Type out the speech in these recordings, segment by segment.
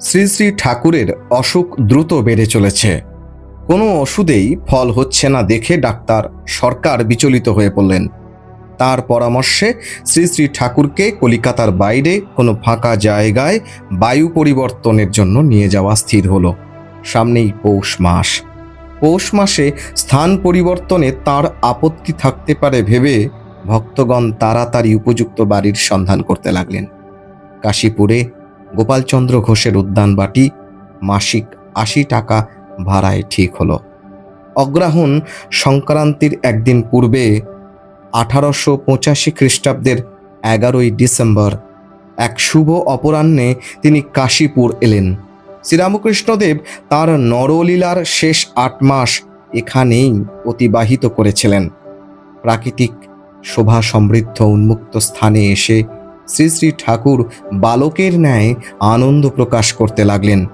শ্রী শ্রী ঠাকুরের অসুখ দ্রুত বেড়ে চলেছে। কোনো ওষুধেই ফল হচ্ছে না দেখে ডাক্তার সরকার বিচলিত হয়ে পড়লেন। তার পরামর্শে শ্রী শ্রী ঠাকুরকে কলিকাতার বাইরে কোনো ফাঁকা জায়গায় বায়ু পরিবর্তনের জন্য নিয়ে যাওয়া স্থির হলো। সামনেই পৌষ মাস। পৌষ মাসে স্থান পরিবর্তনে তার আপত্তি থাকতে পারে ভেবে ভক্তগণ তাড়াতাড়ি উপযুক্ত বাড়ির সন্ধান করতে লাগলেন। কাশীপুরে গোপালচন্দ্র ঘোষের উদ্যানবাটি মাসিক ৮০ টাকা ভাড়ায় ঠিক হলো। অগ্রহায়ণ সংক্রান্তির একদিন পূর্বে ১৮৮৫ খ্রিস্টাব্দের ১১ই ডিসেম্বর এক শুভ অপরাহ্নে তিনি কাশীপুর এলেন। শ্রীরামকৃষ্ণদেব তাঁর নরলীলার শেষ ৮ মাস এখানেই অতিবাহিত করেছিলেন। প্রাকৃতিক শোভা সমৃদ্ধ উন্মুক্ত স্থানে এসে শ্রী শ্রী ঠাকুর বালকের ন্যায় আনন্দ প্রকাশ করতে লাগলেন।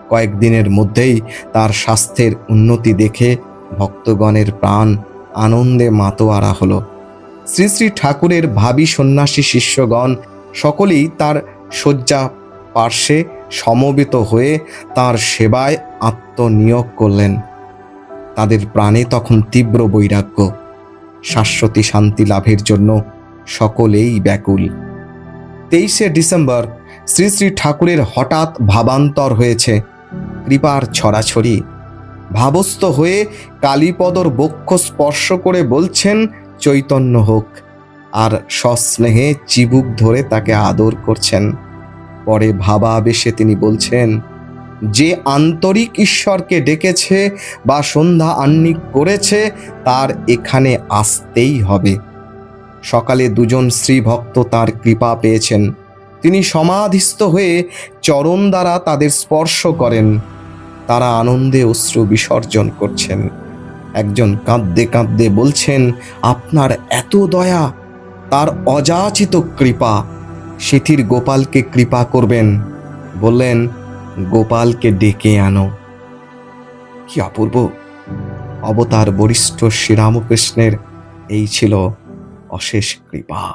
কয়েকদিনের মধ্যেই তার স্বাস্থ্যের উন্নতি দেখে ভক্তগণের প্রাণ আনন্দে মাতোয়ারা হলো। শ্রী শ্রী ঠাকুরের ভাবী সন্ন্যাসী শিষ্যগণ সকলেই তার শয্যা পার্শ্বে সমবেত হয়ে তার সেবায় আত্মনিয়োগ করলেন। তাদের প্রাণে তখন তীব্র বৈরাগ্য। শাশ্বতী শান্তি লাভের জন্য সকলেই ব্যাকুল। ২৩শে ডিসেম্বর শ্রী শ্রী ঠাকুরের হঠাৎ ভাবান্তর হয়েছে। কৃপার ছড়াছড়ি। ভাবস্থ হয়ে কালীপদর বক্ষ স্পর্শ করে বলছেন চৈতন্য হোক, আর সস্নেহে চিবুক ধরে তাকে আদর করছেন। পরে ভাবাবেশে তিনি বলছেন, যে আন্তরিক ঈশ্বরকে ডেকেছে বা সন্ধ্যা আহ্নিক করেছে তার এখানে আসতেই হবে। সকালে দুজন শ্রীভক্ত তার কৃপা পেয়েছেন। তিনি সমাধিস্থ হয়ে চরণ দ্বারা তাদের স্পর্শ করেন। তারা আনন্দে অশ্রু বিসর্জন করছেন। একজন কাঁদতে কাঁদতে বলছেন, আপনার এত দয়া, তার অযাচিত কৃপা, শিথির গোপালকে কৃপা করবেন। বললেন, গোপালকে ডেকে আনো। কি অপূর্ব! অবতার বরিষ্ঠ শ্রীরামকৃষ্ণের এই ছিল অশেষ কৃপা।